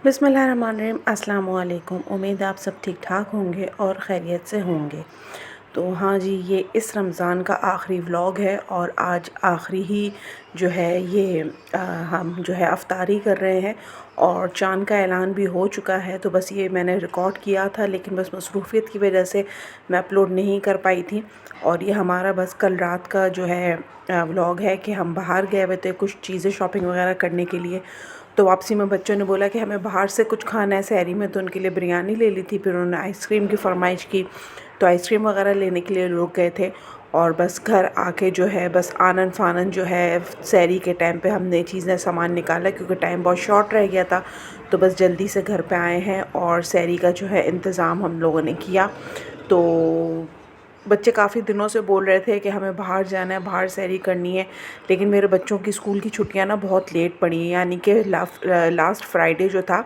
बिस्मिल्लाहिर्रहमानिर्रहीम। अस्सलाम वालेकुम। उम्मीद है आप सब ठीक ठाक होंगे और खैरियत से होंगे। तो हाँ जी, ये इस रमज़ान का आखिरी व्लॉग है और आज आखिरी ही जो है ये हम जो है अफ्तारी कर रहे हैं और चाँद का ऐलान भी हो चुका है। तो बस ये मैंने रिकॉर्ड किया था, लेकिन बस मसरूफ़ियत की वजह से मैं अपलोड नहीं कर पाई थी। और ये हमारा बस कल रात का जो है व्लॉग है कि हम बाहर गए हुए थे कुछ चीज़ें शॉपिंग वगैरह करने के लिए। तो वापसी में बच्चों ने बोला कि हमें बाहर से कुछ खाना है सहरी में, तो उनके लिए बिरयानी ले ली थी। फिर उन्होंने आइसक्रीम की फरमाइश की, तो आइसक्रीम वगैरह लेने के लिए रुक गए थे। और बस घर आके जो है बस आनन फानन जो है सहरी के टाइम पे हमने चीज़ें सामान निकाला, क्योंकि टाइम बहुत शॉर्ट रह गया था। तो बस जल्दी से घर पे आए हैं और सहरी का जो है इंतज़ाम हम लोगों ने किया। तो बच्चे काफ़ी दिनों से बोल रहे थे कि हमें बाहर जाना है, बाहर सैरी करनी है। लेकिन मेरे बच्चों की स्कूल की छुट्टियां ना बहुत लेट पड़ी हैं, यानी कि लास्ट फ्राइडे जो था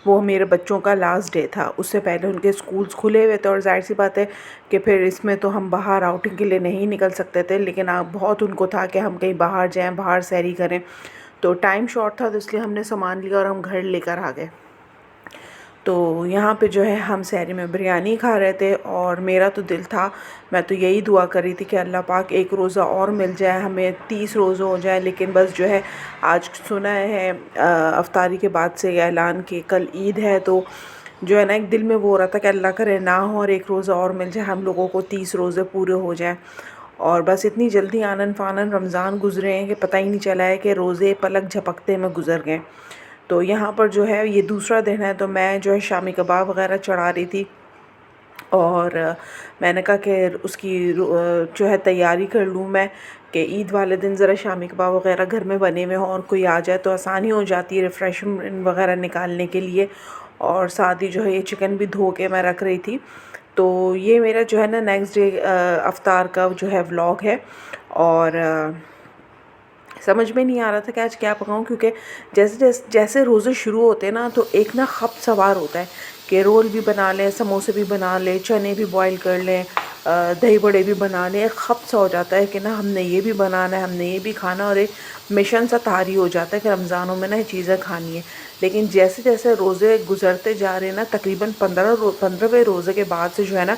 वो मेरे बच्चों का लास्ट डे था। उससे पहले उनके स्कूल्स खुले हुए थे और जाहिर सी बात है कि फिर इसमें तो हम बाहर आउटिंग के लिए नहीं निकल सकते थे। लेकिन अब बहुत उनको था कि हम कहीं बाहर जाएं, बाहर सैरी करें। तो टाइम शॉर्ट था, तो इसलिए हमने सामान लिया और हम घर लेकर आ गए। तो यहाँ पे जो है हम सहरी में बिरयानी खा रहे थे और मेरा तो दिल था, मैं तो यही दुआ कर रही थी कि अल्लाह पाक एक रोज़ा और मिल जाए, हमें 30 रोज़े हो जाए। लेकिन बस जो है आज सुना है अफ्तारी के बाद से ऐलान कि कल ईद है, तो जो है ना एक दिल में वो हो रहा था कि अल्लाह करे ना हो और एक रोज़ा और मिल जाए, हम लोगों को 30 रोज़े पूरे हो जाएँ। और बस इतनी जल्दी आनन फानन रमज़ान गुज़रे हैं कि पता ही नहीं चला है कि रोज़े पलक झपकते में गुज़र गए। तो यहाँ पर जो है ये दूसरा दिन है, तो मैं जो है शामी कबाब वगैरह चढ़ा रही थी और मैंने कहा कि उसकी जो है तैयारी कर लूँ मैं, कि ईद वाले दिन ज़रा शामी कबाब वगैरह घर में बने हुए हों और कोई आ जाए तो आसानी हो जाती है रिफ़्रेशमेंट वगैरह निकालने के लिए। और साथ ही जो है ये चिकन भी धो के मैं रख रही थी। तो ये मेरा जो है ना नेक्स्ट डे अफ्तार का जो है व्लॉग है। और समझ में नहीं आ रहा था कि आज क्या पकाऊं, क्योंकि जैसे जैसे जैसे रोज़े शुरू होते हैं ना, तो एक ना खप सवार होता है कि रोल भी बना लें, समोसे भी बना लें, चने भी बॉईल कर लें, दही बड़े भी बना लें। एक खप सा हो जाता है कि ना हमने ये भी बनाना है, हमने ये भी खाना, और एक मिशन सा तारी हो जाता है कि रमज़ानों में ना ये चीज़ें खानी है। लेकिन जैसे जैसे रोज़े गुजरते जा रहे हैं ना, तकरीबन 15वें रोज़े के बाद से जो है ना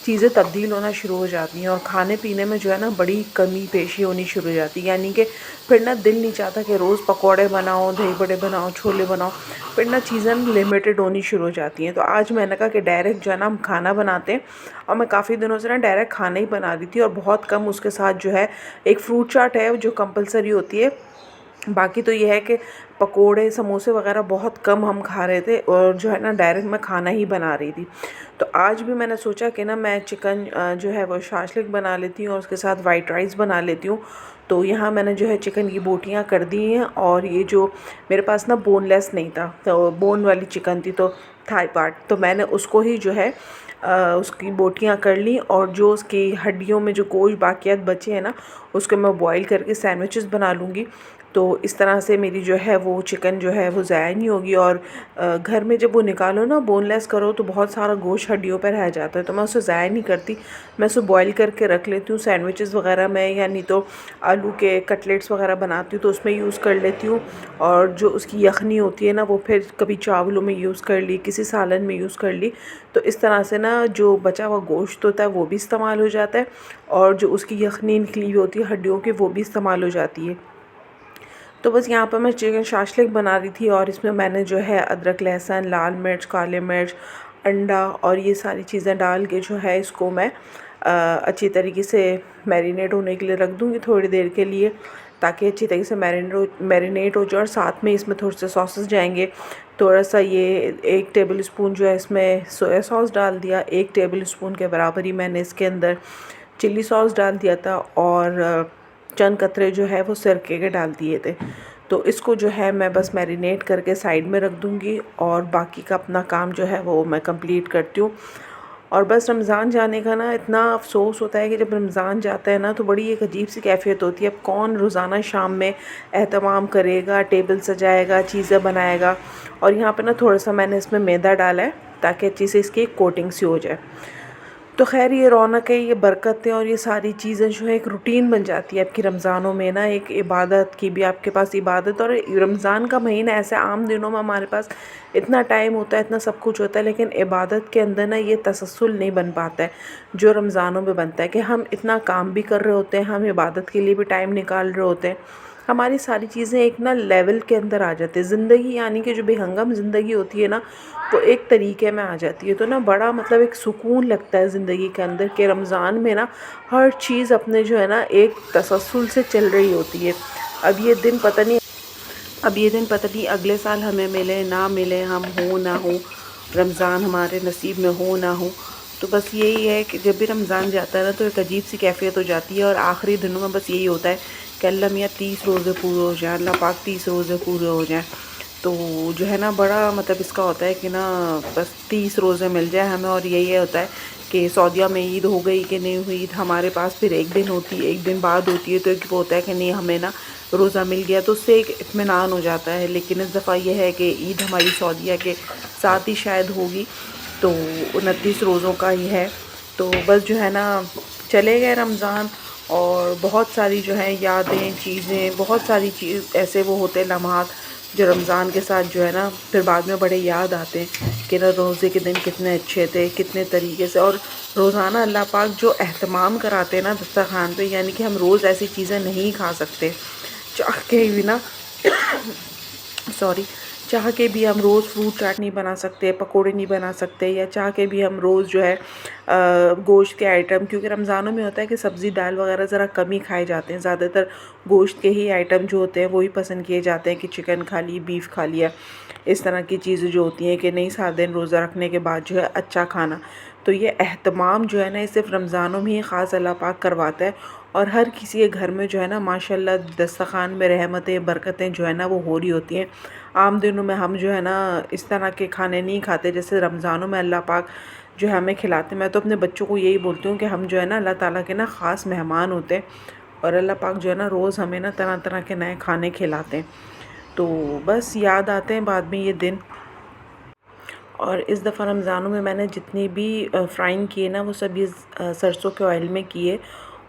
चीज़ें तब्दील होना शुरू हो जाती हैं और खाने पीने में जो है ना बड़ी कमी पेशी होनी शुरू हो जाती है। यानी कि फिर ना दिल नहीं चाहता कि रोज़ पकौड़े बनाओ, दही बड़े बनाओ, छोले बनाओ। फिर ना चीज़ें लिमिटेड होनी शुरू हो जाती हैं। तो आज मैंने कहा कि डायरेक्ट जो है ना हम खाना बनाते हैं। और मैं काफ़ी दिनों से ना डायरेक्ट खाना ही बना रही थी और बहुत कम उसके साथ जो है एक फ्रूट चाट है जो कंपलसरी होती है। बाकी तो ये है कि पकोड़े समोसे वगैरह बहुत कम हम खा रहे थे और जो है ना डायरेक्ट मैं खाना ही बना रही थी। तो आज भी मैंने सोचा कि ना मैं चिकन जो है वो शाशलिक बना लेती हूँ और उसके साथ वाइट राइस बना लेती हूँ। तो यहाँ मैंने जो है चिकन की बोटियाँ कर दी हैं और ये जो मेरे पास ना बोनलेस नहीं था, तो बोन वाली चिकन थी, तो थाई पार्ट, तो मैंने उसको ही जो है उसकी बोटियाँ कर ली। और जो उसकी हड्डियों में जो गोश्त बाकियात बचे हैं ना, उसको मैं बॉईल करके सैंडविचेस बना लूँगी। तो इस तरह से मेरी जो है वो चिकन जो है वो ज़ाया नहीं होगी। और घर में जब वो निकालो ना बोनलेस करो तो बहुत सारा गोश्त हड्डियों पर रह जाता है, तो मैं उसे ज़ाया नहीं करती, मैं उसे बॉईल करके रख लेती हूँ सैंडविचेस वगैरह में, या नहीं तो आलू के कटलेट्स वगैरह बनाती हूँ तो उसमें यूज़ कर लेती हूँ। और जो उसकी यखनी होती है ना वो फिर कभी चावलों में यूज़ कर ली, किसी सालन में यूज़ कर ली। तो इस तरह से ना जो बचा हुआ गोश्त होता है वो भी इस्तेमाल हो जाता है और जो उसकी यखनी निकली हुई होती है हड्डियों की वो भी इस्तेमाल हो जाती है। तो बस यहाँ पर मैं चिकन शाशलिक बना रही थी और इसमें मैंने जो है अदरक, लहसुन, लाल मिर्च, काले मिर्च, अंडा और ये सारी चीज़ें डाल के जो है इसको मैं अच्छी तरीके से मैरिनेट होने के लिए रख दूँगी थोड़ी देर के लिए, ताकि अच्छी तरीके से मैरिनेट हो जाए। और साथ में इसमें थोड़े से सॉसेस जाएंगे। थोड़ा सा ये 1 टेबल स्पून जो है इसमें सोया सॉस डाल दिया, 1 टेबल स्पून के बराबर ही मैंने इसके अंदर चिल्ली सॉस डाल दिया था और चंद कतरे जो है वो सिरके के डाल दिए थे। तो इसको जो है मैं बस मैरिनेट करके साइड में रख दूँगी और बाकी का अपना काम जो है वो मैं कंप्लीट करती हूँ। और बस रमज़ान जाने का ना इतना अफ़सोस होता है कि जब रमज़ान जाता है ना तो बड़ी एक अजीब सी कैफ़ियत होती है। अब कौन रोज़ाना शाम में एहतमाम करेगा, टेबल सजाएगा, चीज़ें बनाएगा। और यहाँ पे ना थोड़ा सा मैंने इसमें मैदा डाला है ताकि अच्छी से इसकी कोटिंग सी हो जाए। तो ख़ैर ये रौनक है, ये बरकतें और ये सारी चीज़ें जो है एक रूटीन बन जाती है आपकी रमज़ानों में ना, एक इबादत की भी आपके पास इबादत। और रमज़ान का महीना ऐसे आम दिनों में हमारे पास इतना टाइम होता है, इतना सब कुछ होता है, लेकिन इबादत के अंदर ना ये तसल्सल नहीं बन पाता है जो रमज़ानों में बनता है, कि हम इतना काम भी कर रहे होते हैं, हम इबादत के लिए भी टाइम निकाल रहे होते हैं, हमारी सारी चीज़ें एक ना लेवल के अंदर आ जाती है। ज़िंदगी यानी कि जो बेहंगम ज़िंदगी होती है ना, वो एक तरीके में आ जाती है। तो ना बड़ा मतलब एक सुकून लगता है ज़िंदगी के अंदर, कि रमज़ान में ना हर चीज़ अपने जो है ना एक तसल्सल से चल रही होती है। अब ये दिन पता नहीं अब ये दिन पता नहीं अगले साल हमें मिले ना मिले, हम हों ना हों, रमज़ान हमारे नसीब में हो ना हो। तो बस यही है कि जब भी रमज़ान जाता है ना, तो एक अजीब सी कैफ़ियत हो जाती है। और आखिरी दिनों में बस यही होता है कि अल्लाह मियाँ 30 रोज़े पूरे हो जाएँ, अल्लाह पाक 30 रोज़े पूरे हो जाएँ। तो जो है ना बड़ा मतलब इसका होता है कि ना बस 30 रोज़े मिल जाए हमें। और यही होता है कि सऊदीया में ईद हो गई कि नहीं हुई ईद, हमारे पास फिर एक दिन होती है, एक दिन बाद होती है। तो एक वो होता है कि नहीं हमें ना रोज़ा मिल गया, तो उससे एक इत्मीनान हो जाता है। लेकिन इस दफ़ा यह है कि ईद हमारी सऊदीया के साथ ही शायद होगी, तो 29 रोज़ों का ही है। तो बस जो है ना चले गए रमज़ान, और बहुत सारी जो है यादें चीज़ें, बहुत सारी चीज़ ऐसे वो होते हैं लम्हात जो रमज़ान के साथ जो है ना फिर बाद में बड़े याद आते हैं कि ना रोज़े के दिन कितने अच्छे थे, कितने तरीके से। और रोज़ाना अल्लाह पाक जो एहतमाम कराते हैं ना दस्तरखान पे, यानी कि हम रोज़ ऐसी चीज़ें नहीं खा सकते चाह के भी ना सॉरी, चाह के भी हम रोज़ फ्रूट चाट नहीं बना सकते, पकोड़े नहीं बना सकते, या चाह के भी हम रोज़ जो है गोश्त के आइटम, क्योंकि रमज़ानों में होता है कि सब्ज़ी दाल वगैरह ज़रा कम ही खाए जाते हैं, ज़्यादातर गोश्त के ही आइटम जो होते हैं वही पसंद किए जाते हैं, कि चिकन खा ली, बीफ खा लिया, इस तरह की चीज़ें जो होती हैं कि नहीं 7 दिन रोज़ा रखने के बाद जो है अच्छा खाना। तो ये एहतमाम जो है ना, ये सिर्फ रमज़ानों में ही ख़ास अल्लाह पाक करवाता है। और हर किसी के घर में जो है ना माशाल्लाह दस्तरखान में रहमतें बरकतें जो है ना वो हो रही होती हैं। आम दिनों में हम जो है ना इस तरह के खाने नहीं खाते जैसे रमज़ानों में अल्लाह पाक जो है हमें खिलाते। मैं तो अपने बच्चों को यही बोलती हूँ कि हम जो है ना अल्लाह ताला के ना ख़ास मेहमान होते हैं, और अल्लाह पाक जो है ना रोज़ हमें ना तरह तरह के नए खाने खिलाते हैं। तो बस याद आते हैं बाद में ये दिन। और इस दफ़ा रमज़ानों में मैंने जितनी भी फ्राइंग किए ना वो सब ये सरसों के ऑयल में किए।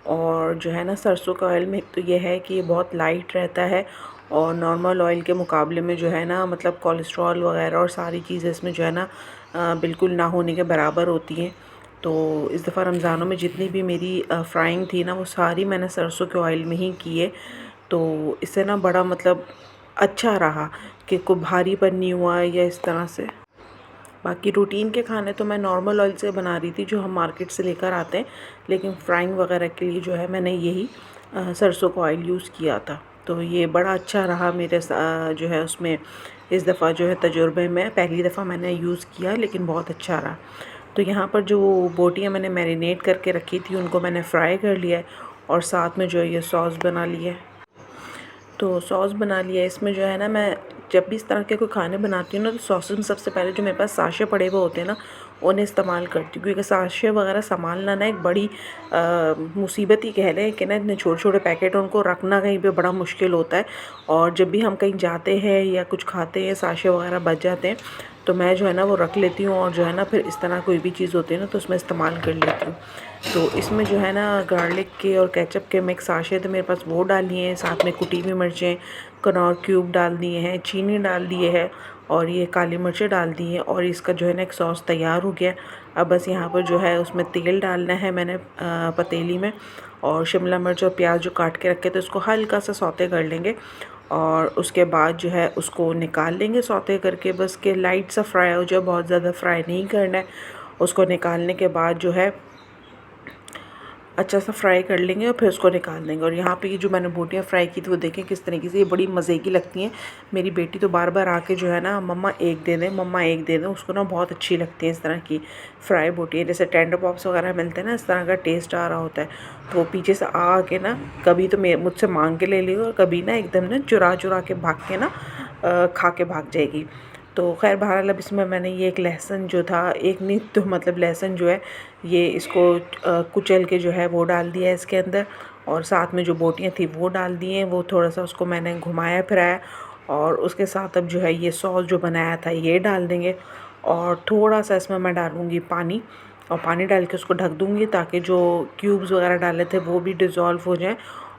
और जो है ना सरसों का ऑयल में तो ये है कि ये बहुत लाइट रहता है, और नॉर्मल ऑयल के मुकाबले में जो है ना मतलब कोलेस्ट्रॉल वगैरह और सारी चीज़ें इसमें जो है ना बिल्कुल ना होने के बराबर होती हैं। तो इस दफ़ा रमज़ानों में जितनी भी मेरी फ्राइंग थी ना वो सारी मैंने सरसों के ऑयल में ही किए। तो इससे ना बड़ा मतलब अच्छा रहा कि कोई भारीपन नहीं हुआ या इस तरह से। बाकी रूटीन के खाने तो मैं नॉर्मल ऑयल से बना रही थी जो हम मार्केट से लेकर आते हैं, लेकिन फ्राइंग वगैरह के लिए जो है मैंने यही सरसों का ऑयल यूज़ किया था। तो ये बड़ा अच्छा रहा मेरे जो है उसमें इस दफ़ा जो है तजुर्बे में पहली दफ़ा मैंने यूज़ किया, लेकिन बहुत अच्छा रहा। तो यहाँ पर जो बोटियाँ मैंने मैरिनेट करके रखी थी उनको मैंने फ्राई कर लिया है, और साथ में जो है ये सॉस बना लिया है। तो सॉस बना लिया इसमें जो है ना मैं जब भी इस तरह के कोई खाने बनाती हूँ ना, तो सॉसेस में सबसे पहले जो मेरे पास साशे पड़े हुए होते हैं ना उन्हें इस्तेमाल करती हूँ, क्योंकि साशे वगैरह संभालना ना एक बड़ी मुसीबत ही कह लें कि ना इतने छोटे छोटे पैकेट उनको रखना कहीं पे बड़ा मुश्किल होता है। और जब भी हम कहीं जाते हैं या कुछ खाते हैं साशे वगैरह बच जाते हैं, तो मैं जो है ना वो रख लेती हूँ, और जो है ना फिर इस तरह कोई भी चीज़ होती है ना तो उसमें इस्तेमाल कर लेती हूँ। तो इसमें जो है ना गार्लिक के और केचप के मिक्स साशे तो मेरे पास वो डाली हैं, साथ में कुटी हुई मिर्चें, कनौर क्यूब डाल दिए हैं, चीनी डाल दिए है, और ये काली मिर्चें डाल दी हैं, और इसका जो है ना एक सॉस तैयार हो गया। अब बस यहाँ पर जो है उसमें तेल डालना है मैंने पतीली में, और शिमला मिर्च और प्याज जो काट के रखे थे उसको हल्का सा सौते कर लेंगे, और उसके बाद जो है उसको निकाल लेंगे सौते करके, बस के लाइट सा फ्राई हो जाए, बहुत ज़्यादा फ्राई नहीं करना है। उसको निकालने के बाद जो है अच्छा सा फ्राई कर लेंगे और फिर उसको निकाल देंगे। और यहाँ पे ये जो मैंने बोटियाँ फ्राई की थी वो देखें किस तरीके से ये बड़ी मज़े की लगती हैं। मेरी बेटी तो बार बार आके जो है ना मम्मा एक दे दें, मम्मा एक दे दें, उसको ना बहुत अच्छी लगती है इस तरह की फ्राई बोटियाँ। जैसे टेंडर पॉप्स वगैरह मिलते हैं ना, इस तरह का टेस्ट आ रहा होता है। तो वो पीछे से आके ना कभी तो मुझसे मांग के ले लेगी, और कभी ना एकदम ना चुरा चुरा के भाग के ना खा के भाग जाएगी। तो खैर बहरहाल अब इसमें मैंने ये एक लहसुन जो था, एक नहीं तो मतलब लहसुन जो है ये इसको कुचल के जो है वो डाल दिया है इसके अंदर, और साथ में जो बोटियाँ थी वो डाल दी हैं। वो थोड़ा सा उसको मैंने घुमाया फिराया, और उसके साथ अब जो है ये सॉस जो बनाया था ये डाल देंगे, और थोड़ा सा इसमें मैं डालूँगी पानी, और पानी डाल के उसको ढक दूँगी ताकि जो क्यूब्स वगैरह डाले थे वो भी डिज़ोल्व हो जाएँ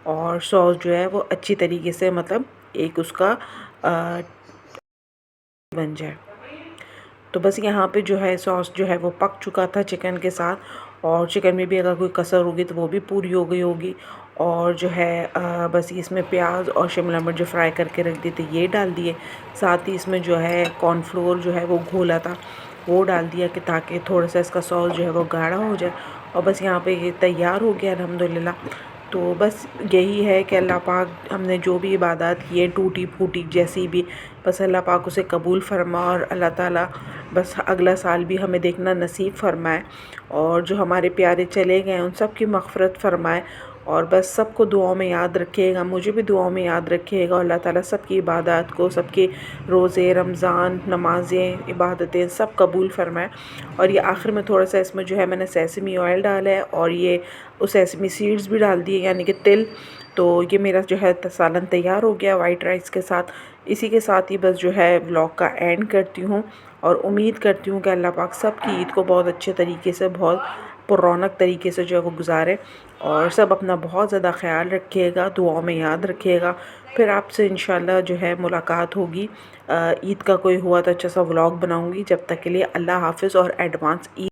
और सॉस जो है वो अच्छी तरीके से मतलब एक उसका बन जाए। तो बस यहाँ पे जो है सॉस जो है वो पक चुका था चिकन के साथ, और चिकन में भी अगर कोई कसर होगी तो वो भी पूरी हो गई होगी। और जो है बस इसमें प्याज और शिमला मिर्च जो फ्राई करके रख दिए थे ये डाल दिए। साथ ही इसमें जो है कॉर्नफ्लोर जो है वो घोला था वो डाल दिया कि ताकि थोड़ा सा इसका सॉस जो है वो गाढ़ा हो जाए। और बस यहाँ पे ये तैयार हो गया अल्हम्दुलिल्लाह। तो बस यही है कि अल्लाह पाक हमने जो भी इबादत की है टूटी फूटी जैसी भी, बस अल्लाह पाक उसे कबूल फरमा और अल्लाह ताला बस अगला साल भी हमें देखना नसीब फरमाए। और जो हमारे प्यारे चले गए उन सब की मग़फ़िरत फरमाए। और बस सबको दुआओं में याद रखिएगा, मुझे भी दुआओं में याद रखिएगा। और अल्लाह ताला सबकी इबादत को, सबके रोज़े, रमज़ान, नमाज़ें, इबादतें सब कबूल फरमाए। और ये आखिर में थोड़ा सा इसमें जो है मैंने सेसमी ऑयल डाला है और ये सेसमी सीड्स भी डाल दिए यानी कि तिल। तो ये मेरा जो है सालन तैयार हो गया वाइट राइस के साथ। इसी के साथ ही बस जो है व्लॉग का एंड करती हूँ और उम्मीद करती हूँ कि अल्लाह पाक सबकी ईद को बहुत अच्छे तरीके से, बहुत पुरौनक तरीके से जो है वो गुजारे। और सब अपना बहुत ज़्यादा ख़्याल रखिएगा, दुआओं में याद रखिएगा। फिर आपसे इंशाल्लाह जो है मुलाकात होगी। ईद का कोई हुआ तो अच्छा सा व्लॉग बनाऊँगी। जब तक के लिए अल्लाह हाफ़िज़ और एडवांस ईद।